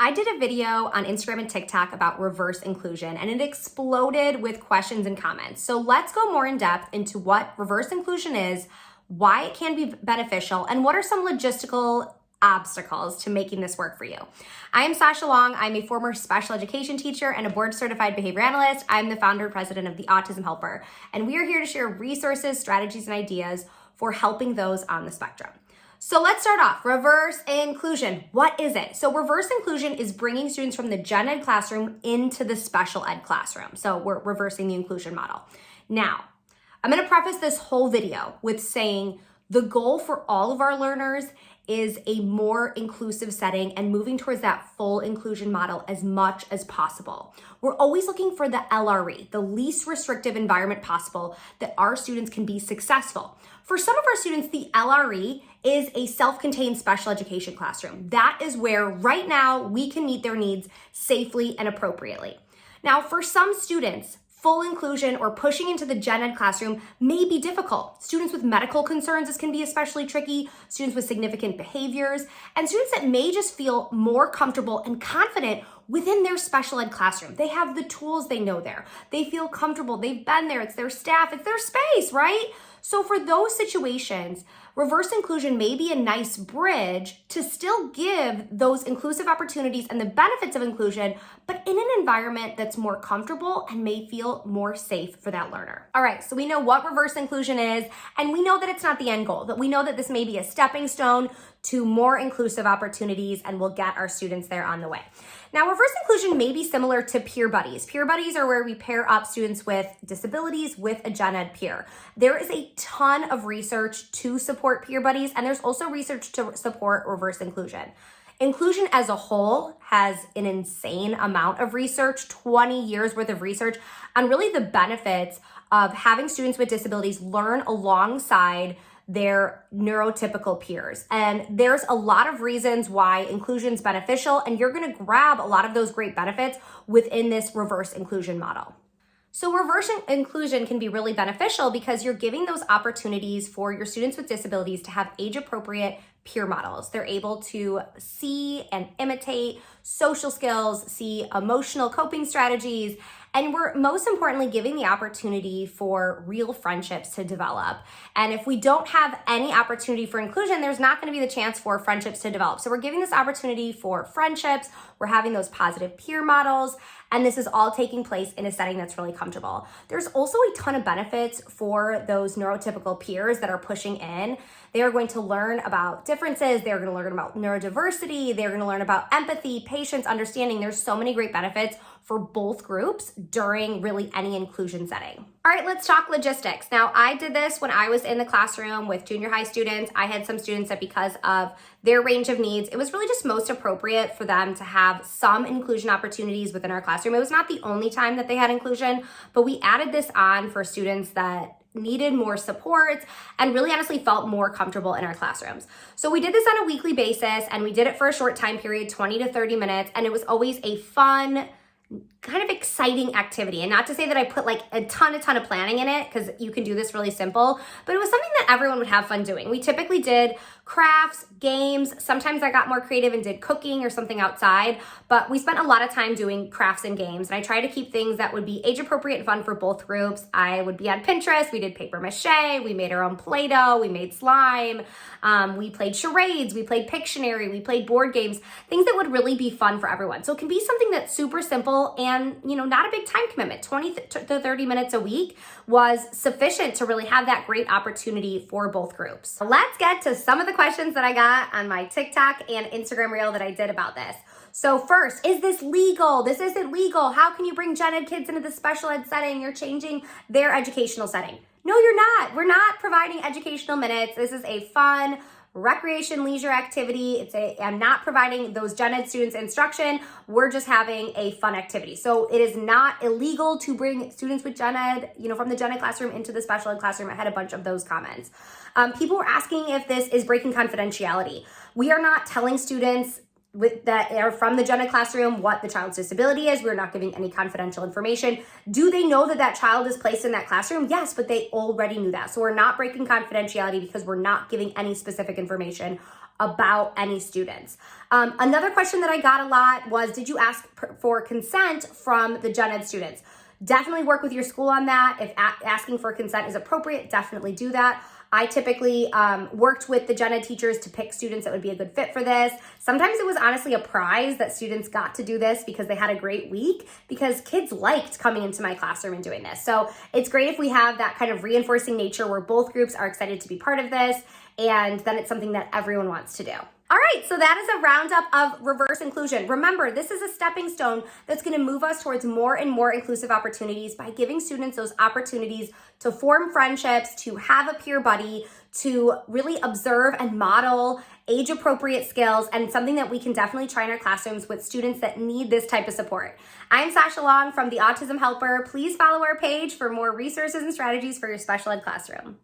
I did a video on Instagram and TikTok about reverse inclusion, and it exploded with questions and comments. So let's go more in depth into what reverse inclusion is, why it can be beneficial, and what are some logistical obstacles to making this work for you. I am Sasha Long. I'm a former special education teacher and a board certified behavior analyst. I'm the founder and president of the Autism Helper, and we are here to share resources, strategies, and ideas for helping those on the spectrum. So let's start off. Reverse inclusion. What is it? So reverse inclusion is bringing students from the gen ed classroom into the special ed classroom. So we're reversing the inclusion model. Now, I'm going to preface this whole video with saying the goal for all of our learners is a more inclusive setting and moving towards that full inclusion model as much as possible. We're always looking for the LRE, the least restrictive environment possible that our students can be successful. For some of our students, the LRE is a self-contained special education classroom. That is where right now we can meet their needs safely and appropriately. Now, for some students, full inclusion or pushing into the gen ed classroom may be difficult. Students with medical concerns, this can be especially tricky, students with significant behaviors, and students that may just feel more comfortable and confident within their special ed classroom. They have the tools, they know there. They feel comfortable, they've been there, it's their staff, it's their space, right? So for those situations, reverse inclusion may be a nice bridge to still give those inclusive opportunities and the benefits of inclusion, but in an environment that's more comfortable and may feel more safe for that learner. All right, so we know what reverse inclusion is, and we know that it's not the end goal, that we know that this may be a stepping stone to more inclusive opportunities, and we'll get our students there on the way. Now, reverse inclusion may be similar to peer buddies. Peer buddies are where we pair up students with disabilities with a gen ed peer. There is a ton of research to support peer buddies, and there's also research to support reverse inclusion. Inclusion as a whole has an insane amount of research, 20 years worth of research on really the benefits of having students with disabilities learn alongside their neurotypical peers. And there's a lot of reasons why inclusion is beneficial, and you're going to grab a lot of those great benefits within this reverse inclusion model. So reverse inclusion can be really beneficial because you're giving those opportunities for your students with disabilities to have age-appropriate peer models. They're able to see and imitate social skills, see emotional coping strategies, and we're most importantly giving the opportunity for real friendships to develop. And if we don't have any opportunity for inclusion, there's not going to be the chance for friendships to develop. So we're giving this opportunity for friendships, we're having those positive peer models, and this is all taking place in a setting that's really comfortable. There's also a ton of benefits for those neurotypical peers that are pushing in. They are going to learn about differences, they're going to learn about neurodiversity, they're going to learn about empathy, patience, understanding. There's so many great benefits for both groups during really any inclusion setting. All right, let's talk logistics. Now, I did this when I was in the classroom with junior high students. I had some students that because of their range of needs, it was really just most appropriate for them to have some inclusion opportunities within our classroom. It was not the only time that they had inclusion, but we added this on for students that needed more support and really honestly felt more comfortable in our classrooms. So we did this on a weekly basis, and we did it for a short time period, 20 to 30 minutes, and it was always a fun, kind of exciting activity. And not to say that I put like a ton of planning in it, because you can do this really simple, but it was something that everyone would have fun doing. We typically did crafts, games. Sometimes I got more creative and did cooking or something outside, but we spent a lot of time doing crafts and games. And I try to keep things that would be age appropriate and fun for both groups. I would be on Pinterest. We did paper mache. We made our own Play-Doh. We made slime. We played charades. We played Pictionary. We played board games, things that would really be fun for everyone. So it can be something that's super simple and, not a big time commitment. 20 to 30 minutes a week was sufficient to really have that great opportunity for both groups. So let's get to some of the questions that I got on my TikTok and Instagram reel that I did about this. So first, is this legal? This isn't legal. How can you bring gen ed kids into the special ed setting? You're changing their educational setting. No, you're not. We're not providing educational minutes. This is a fun recreation leisure activity. I'm not providing those gen ed students instruction. We're just having a fun activity. So it is not illegal to bring students with gen ed, from the gen ed classroom into the special ed classroom. I had a bunch of those comments. People were asking if this is breaking confidentiality. We are not telling students that are from the gen ed classroom what the child's disability is. We're not giving any confidential information. Do they know that that child is placed in that classroom? Yes, but they already knew that. So we're not breaking confidentiality because we're not giving any specific information about any students. Another question that I got a lot was, did you ask for consent from the gen ed students? Definitely work with your school on that. If asking for consent is appropriate, definitely do that. I typically worked with the gen ed teachers to pick students that would be a good fit for this. Sometimes it was honestly a prize that students got to do this because they had a great week, because kids liked coming into my classroom and doing this. So it's great if we have that kind of reinforcing nature where both groups are excited to be part of this, and then it's something that everyone wants to do. All right, so that is a roundup of reverse inclusion. Remember, this is a stepping stone that's going to move us towards more and more inclusive opportunities by giving students those opportunities to form friendships, to have a peer buddy, to really observe and model age-appropriate skills, and something that we can definitely try in our classrooms with students that need this type of support. I'm Sasha Long from the Autism Helper. Please follow our page for more resources and strategies for your special ed classroom.